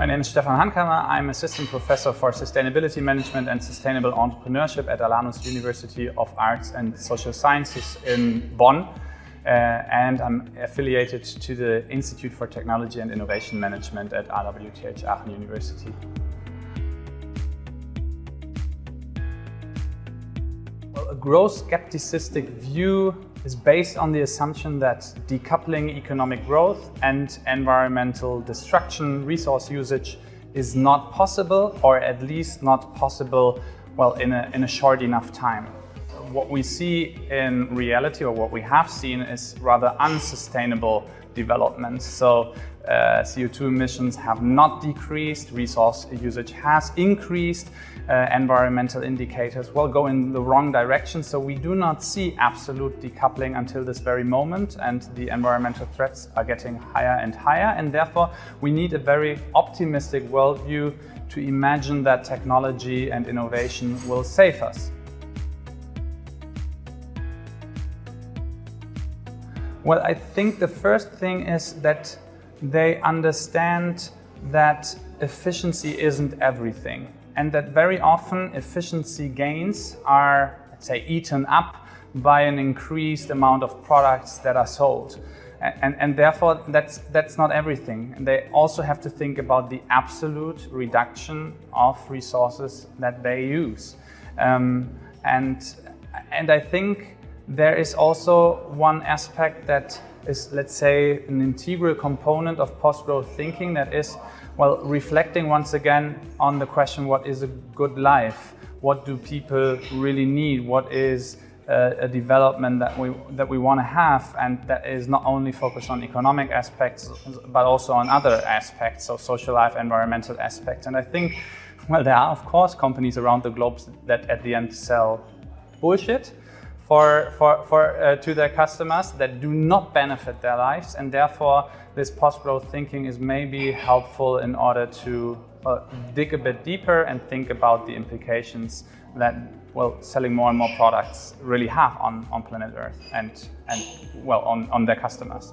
My name is Stephan Hankammer. I'm Assistant Professor for Sustainability Management and Sustainable Entrepreneurship at Alanus University of Arts and Social Sciences in Bonn. And I'm affiliated to the Institute for Technology and Innovation Management at RWTH Aachen University. Well, a growth skepticistic view is based on the assumption that decoupling economic growth and environmental destruction, resource usage, is not possible, or at least not possible, well, in a short enough time. What we see in reality, or what we have seen, is rather unsustainable developments. So CO2 emissions have not decreased, resource usage has increased, environmental indicators will go in the wrong direction. So we do not see absolute decoupling until this very moment, and the environmental threats are getting higher and higher, and therefore we need a very optimistic worldview to imagine that technology and innovation will save us. Well, I think the first thing is that they understand that efficiency isn't everything, and that very often efficiency gains are, let's say, eaten up by an increased amount of products that are sold. And therefore that's not everything. And they also have to think about the absolute reduction of resources that they use. And I think there is also one aspect that is, let's say, an integral component of post-growth thinking, that is, well, reflecting once again on the question, what is a good life? What do people really need? What is a development that we want to have, and that is not only focused on economic aspects, but also on other aspects, so social life, environmental aspects. And I think, well, there are, of course, companies around the globe that at the end sell bullshit to their customers that do not benefit their lives, and therefore this post-growth thinking is maybe helpful in order to dig a bit deeper and think about the implications that, well, selling more and more products really have on planet Earth and well, on their customers.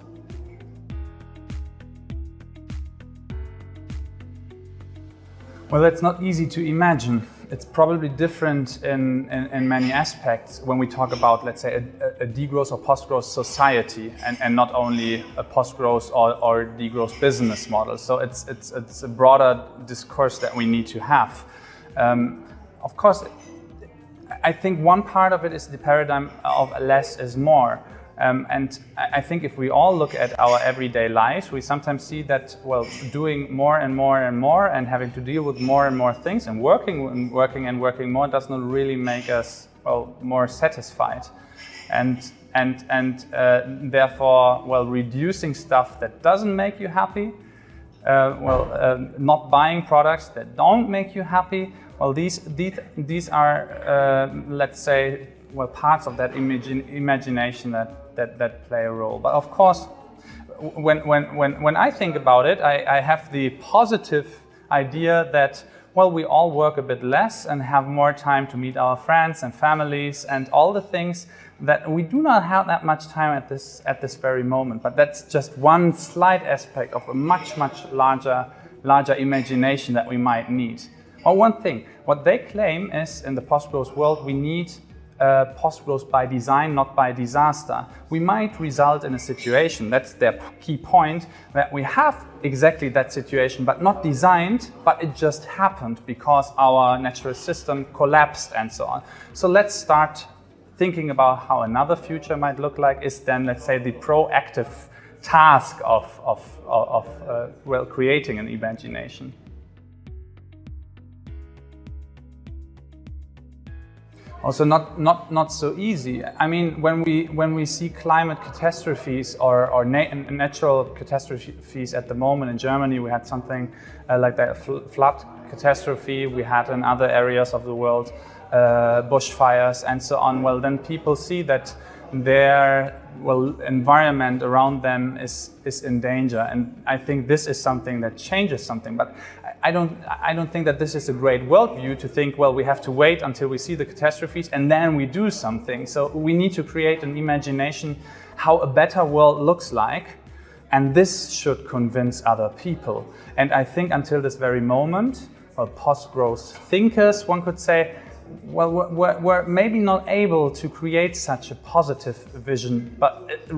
Well, that's not easy to imagine. It's probably different in many aspects when we talk about, let's say, a degrowth or post-growth society, and not only a post-growth or degrowth business model. So it's a broader discourse that we need to have. Of course, I think one part of it is the paradigm of less is more. And I think if we all look at our everyday lives, we sometimes see that, well, doing more and more and more and having to deal with more and more things and working more does not really make us, well, more satisfied. And therefore, well, reducing stuff that doesn't make you happy, not buying products that don't make you happy, well, these are, let's say, well, parts of that imagination that play a role. But of course, when I think about it, I have the positive idea that, well, we all work a bit less and have more time to meet our friends and families and all the things that we do not have that much time at this very moment. But that's just one slight aspect of a much larger imagination that we might need. Well, one thing, what they claim is, in the post-growth world, we need post-growth by design, not by disaster. We might result in a situation, that's their key point, that we have exactly that situation, but not designed, but it just happened because our natural system collapsed and so on. So let's start thinking about how another future might look like, is then, let's say, the proactive task of creating an imagination. Also not so easy. I mean, when we see climate catastrophes or natural catastrophes at the moment in Germany, we had something like that flood catastrophe. We had in other areas of the world bushfires and so on. Well, then people see that their environment around them is in danger, and I think this is something that changes something. But I don't think that this is a great worldview to think, well, we have to wait until we see the catastrophes and then we do something. So we need to create an imagination how a better world looks like, And this should convince other people. And I think until this very moment, well, post-growth thinkers, one could say, well, we're maybe not able to create such a positive vision, but it's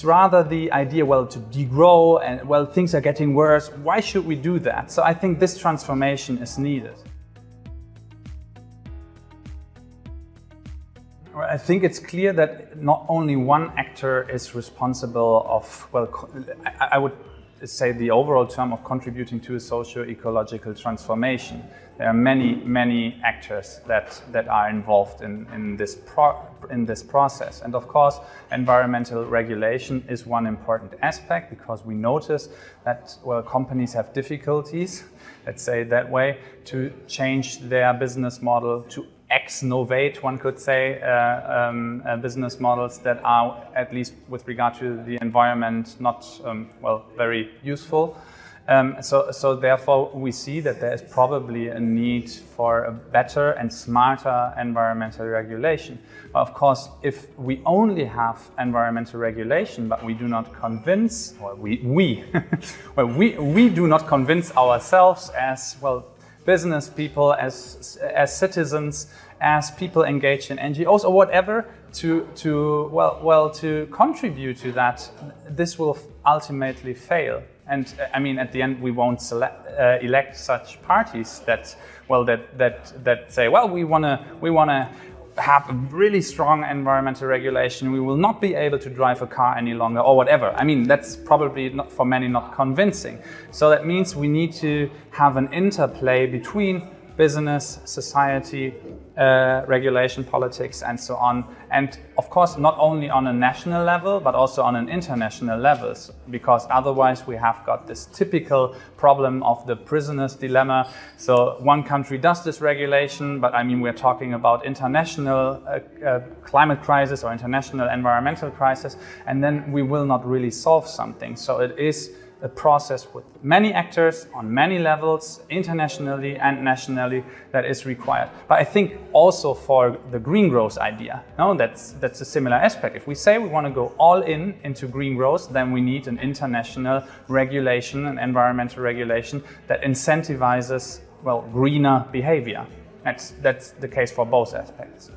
rather the idea, well, to degrow and, well, things are getting worse. Why should we do that? So I think this transformation is needed. I think it's clear that not only one actor is responsible of, well, I would say the overall term of contributing to a socio-ecological transformation. There are many actors that are involved in this process. And of course, environmental regulation is one important aspect, because we notice that, well, companies have difficulties, let's say it that way, to change their business model, to ex-novate, one could say, business models that are, at least with regard to the environment, not very useful. So therefore we see that there is probably a need for a better and smarter environmental regulation. But of course, if we only have environmental regulation, but we do not convince, or we do not convince ourselves as, well, business people, as citizens, as people engaged in NGOs or whatever, to contribute to that, this will ultimately fail. And I mean, at the end, we won't elect such parties that say, well, we wanna have a really strong environmental regulation. We will not be able to drive a car any longer, or whatever. I mean, that's probably not, for many, not convincing. So that means we need to have an interplay between business, society, regulation, politics, and so on. And of course, not only on a national level, but also on an international level, because otherwise we have got this typical problem of the prisoner's dilemma. So one country does this regulation, but I mean, we're talking about international climate crisis or international environmental crisis, and then we will not really solve something. So it is a process with many actors on many levels, internationally and nationally, that is required. But I think also for the green growth idea, no, that's a similar aspect. If we say we want to go all into green growth, then we need an international regulation, an environmental regulation that incentivizes, well, greener behavior. That's the case for both aspects.